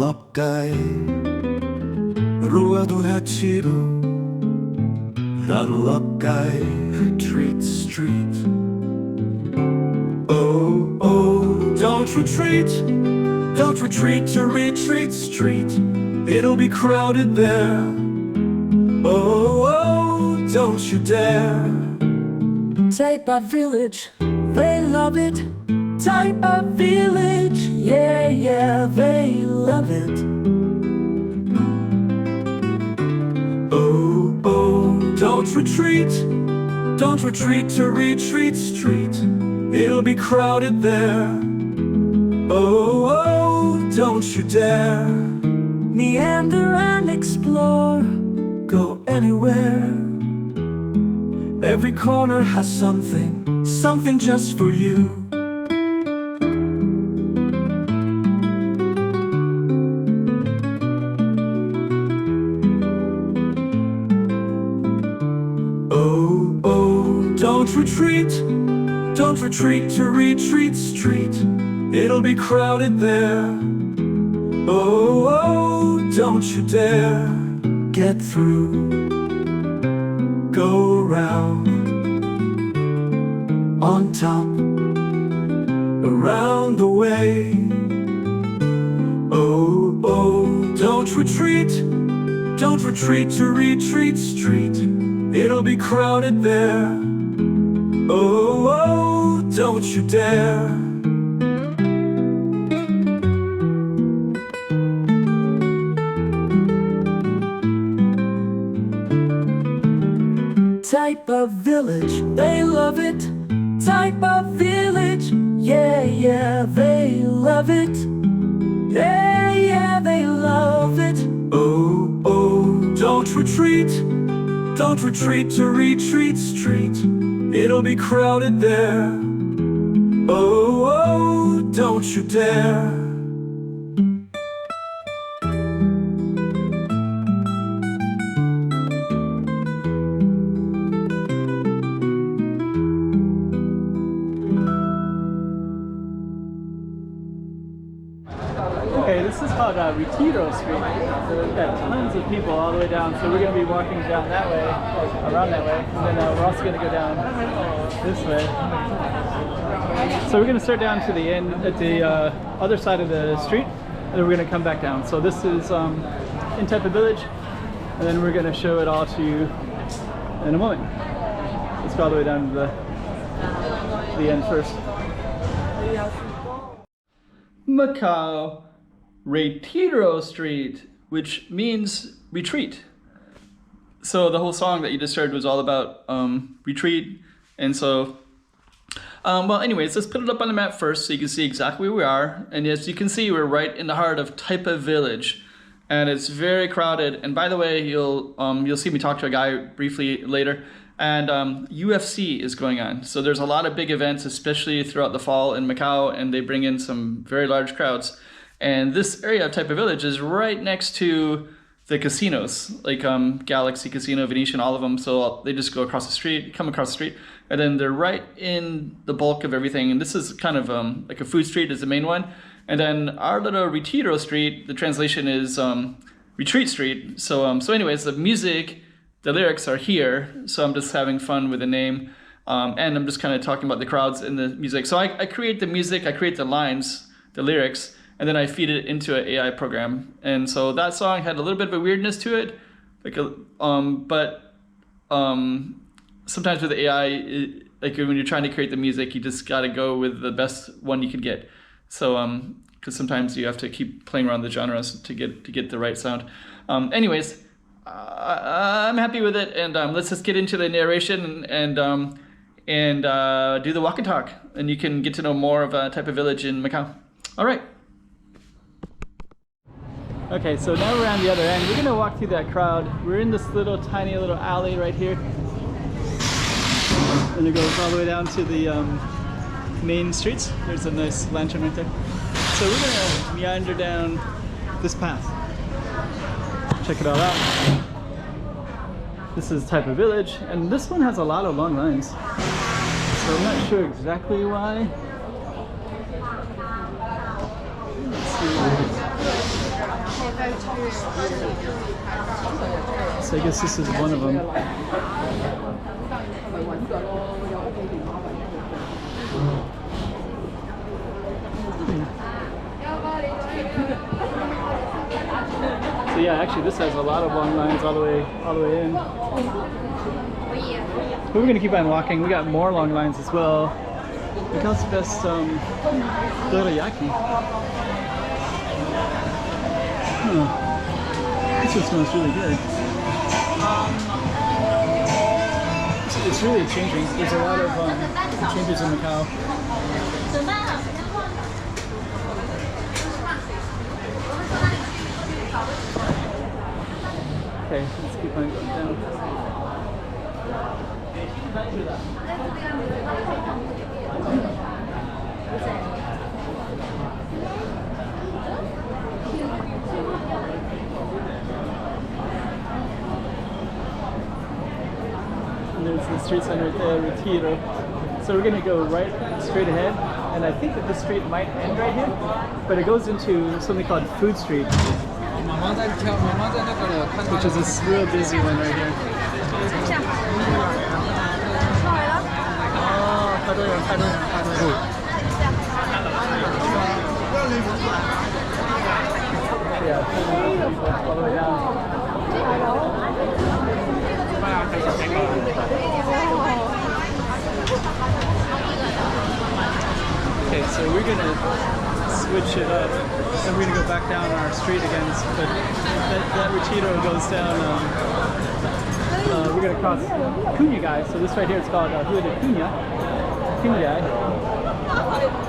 Lapkai, Rua do Retiro, Lapkai Retreat Street. Oh, oh, don't retreat to Retreat Street. It'll be crowded there. Oh, oh, don't you dare. Taipa Village, they love it. Taipa Village, yeah, yeah, they love it. Oh, oh, don't retreat to Retreat Street. It'll be crowded there. Oh, oh, don't you dare. Meander and explore, go anywhere. Every corner has something just for you. Oh, oh, don't retreat to Retreat Street. It'll be crowded there. Oh, oh, don't you dare. Get through, go round, on top, around the way. Oh, oh, don't retreat to Retreat Street. It'll be crowded there. Oh, oh, don't you dare. Taipa Village, they love it. Taipa Village, yeah, yeah, they love it. Yeah, yeah, they love it. Oh, oh, don't retreat to Retreat Street. It'll be crowded there. Oh, oh, don't you dare. Okay, this is called Retiro Street. So we've got tons of people all the way down. So we're going to be walking down that way, around that way, and then we're also going to go down this way. So we're going to start down to the end at the other side of the street, and then we're going to come back down. So this is in Taipa Village, and then we're going to show it all to you in a moment. Let's go all the way down to the end first. Macau Retiro Street, which means retreat. So the whole song that you just heard was all about retreat. And so, well, anyways, let's put it up on the map first so you can see exactly where we are. And as you can see, we're right in the heart of Taipa Village, and it's very crowded. And by the way, you'll see me talk to a guy briefly later. And UFC is going on. So there's a lot of big events, especially throughout the fall in Macau, and they bring in some very large crowds. And this area of Taipa Village is right next to the casinos, like Galaxy Casino, Venetian, all of them. So they just go across the street, come across the street, and then they're right in the bulk of everything. And this is kind of like a food street is the main one. And then our little Retiro Street, the translation is Retreat Street. So, so anyways, the music, the lyrics are here, so I'm just having fun with the name, and I'm just kind of talking about the crowds and the music. So I create the music, I create the lines, the lyrics, and then I feed it into an AI program. And so that song had a little bit of a weirdness to it, like but sometimes with AI, like when you're trying to create the music, you just got to go with the best one you could get. So because sometimes you have to keep playing around the genres to get the right sound. Anyways. I'm happy with it, and let's just get into the narration and do the walk and talk, and you can get to know more of Taipa Village in Macau. All right. Okay, so now we're on the other end. We're gonna walk through that crowd. We're in this little tiny little alley right here, and it goes all the way down to the main streets. There's a nice lantern right there. So we're gonna meander down this path. Check it all out. This is Taipa Village, and this one has a lot of long lines. So I'm not sure exactly why. Let's see. So I guess this is one of them. So yeah, actually this has a lot of long lines all the way in. But we're gonna keep on walking. We got more long lines as well. Macau's best dorayaki. This one smells really good. It's really changing. There's a lot of changes in Macau. Okay, let's keep on going down. And there's the street sign right there, Retiro. So we're going to go right straight ahead, and I think that the street might end right here, but it goes into something called Food Street, which is this real busy one right here. Yeah, all the way down. Okay, so we're gonna switch it up, and we're gonna go back down our street again. But that Retiro goes down. We're gonna cross Cunha Guy. So this right here is called Rua de Cunha. Cunha Guy.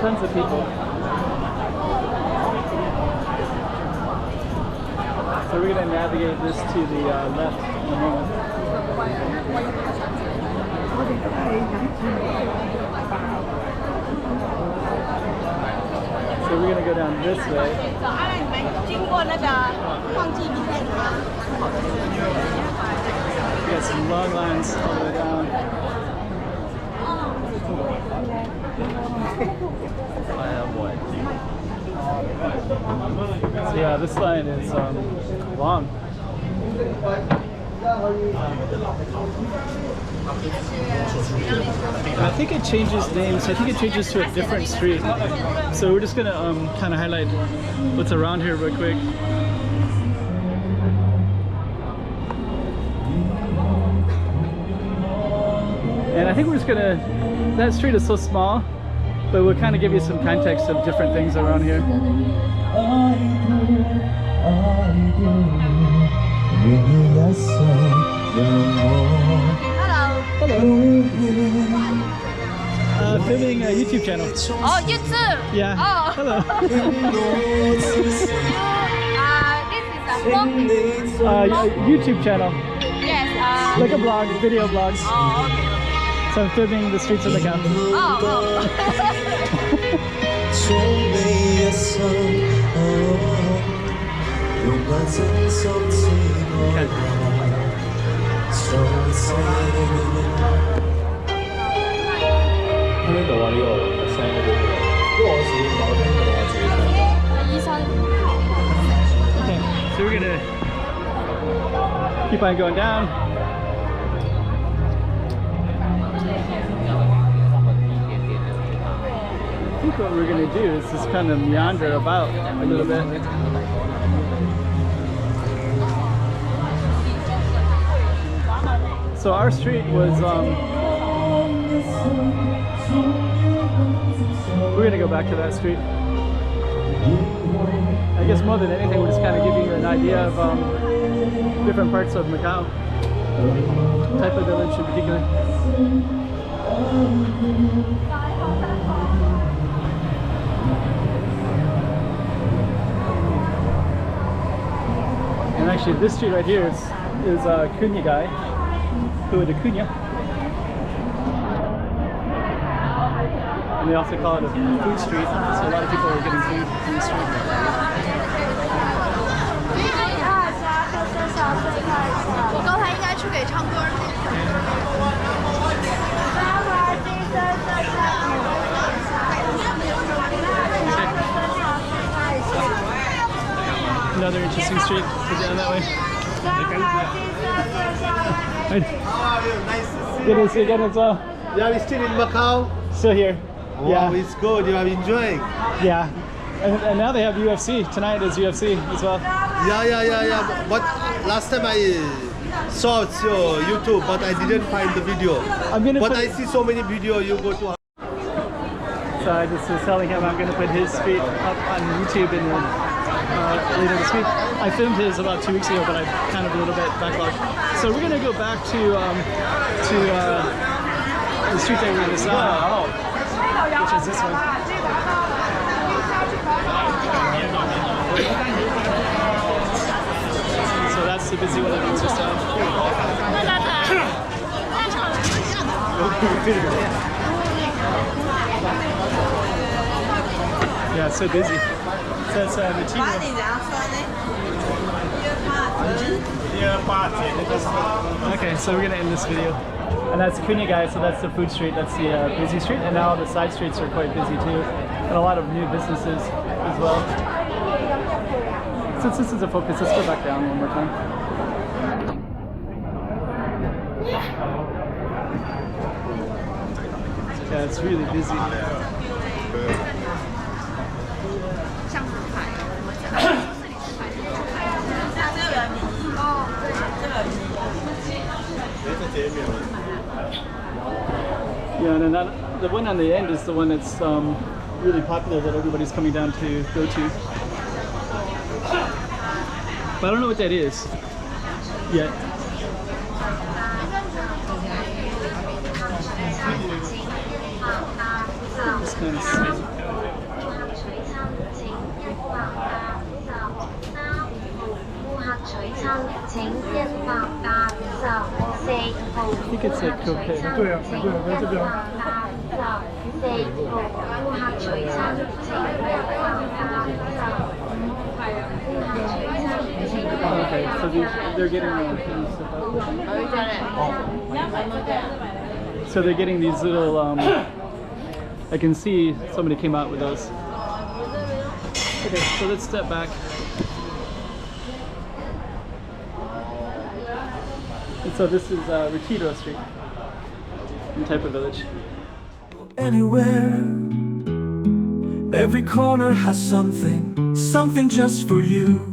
Tons of people. So we're gonna navigate this to the left in a moment. So we're gonna go down this way. We got some long lines all the way down. I have one. So yeah, this line is long. I think it changes names. I think it changes to a different street. So we're just gonna kind of highlight what's around here real quick. And I think we're just gonna, that street is so small, but we'll kind of give you some context of different things around here. Hello. Filming a YouTube channel. Oh, YouTube? Yeah. Oh. Hello. This is a vlog? YouTube channel. Yes. Like a blog, video blog. Oh, okay. So I'm filming the streets of Macau. Oh. Okay. Okay, so we're gonna keep on going down. I think what we're gonna do is just kind of meander about a little bit. So our street was, we're gonna go back to that street. I guess more than anything, we're just kind of giving you an idea of different parts of Macau. Taipa village in particular. And actually this street right here is Cunha Guy. Rua de Cunha. And they also call it a food street, so a lot of people are getting food in the street. Another interesting Walking Street. Put down that way. How are you? Nice to see Good to see you again as well. you. Are you still in Macau? Still here. Wow, Yeah. it's good. You are enjoying. Yeah. And now they have UFC. Tonight is UFC as well. Yeah. But last time I saw your YouTube, but I didn't find the video. But I see so many videos you go to. So I just was telling him I'm going to put his street up on YouTube in later this week. I filmed his about 2 weeks ago, but I kind of a little bit backlogged. So we're going to go back to the street that we just saw, which is this one. So that's the busy one that we just saw. Yeah, it's so busy. So it's Retiro. Okay, so we're gonna end this video. And that's Cunha, guys, so that's the food street, that's the busy street. And now the side streets are quite busy too. And a lot of new businesses as well. Since this is a focus, let's go back down one more time. Yeah, it's really busy. Yeah, and then the one on the end is the one that's really popular that everybody's coming down to go to. But I don't know what that is yet. Just kind of see. I think it's like cocaine. Okay, so they're getting so they're getting these little I can see somebody came out with those. Okay, so let's step back. And so this is Retiro Street in Taipa village. Anywhere, every corner has something just for you.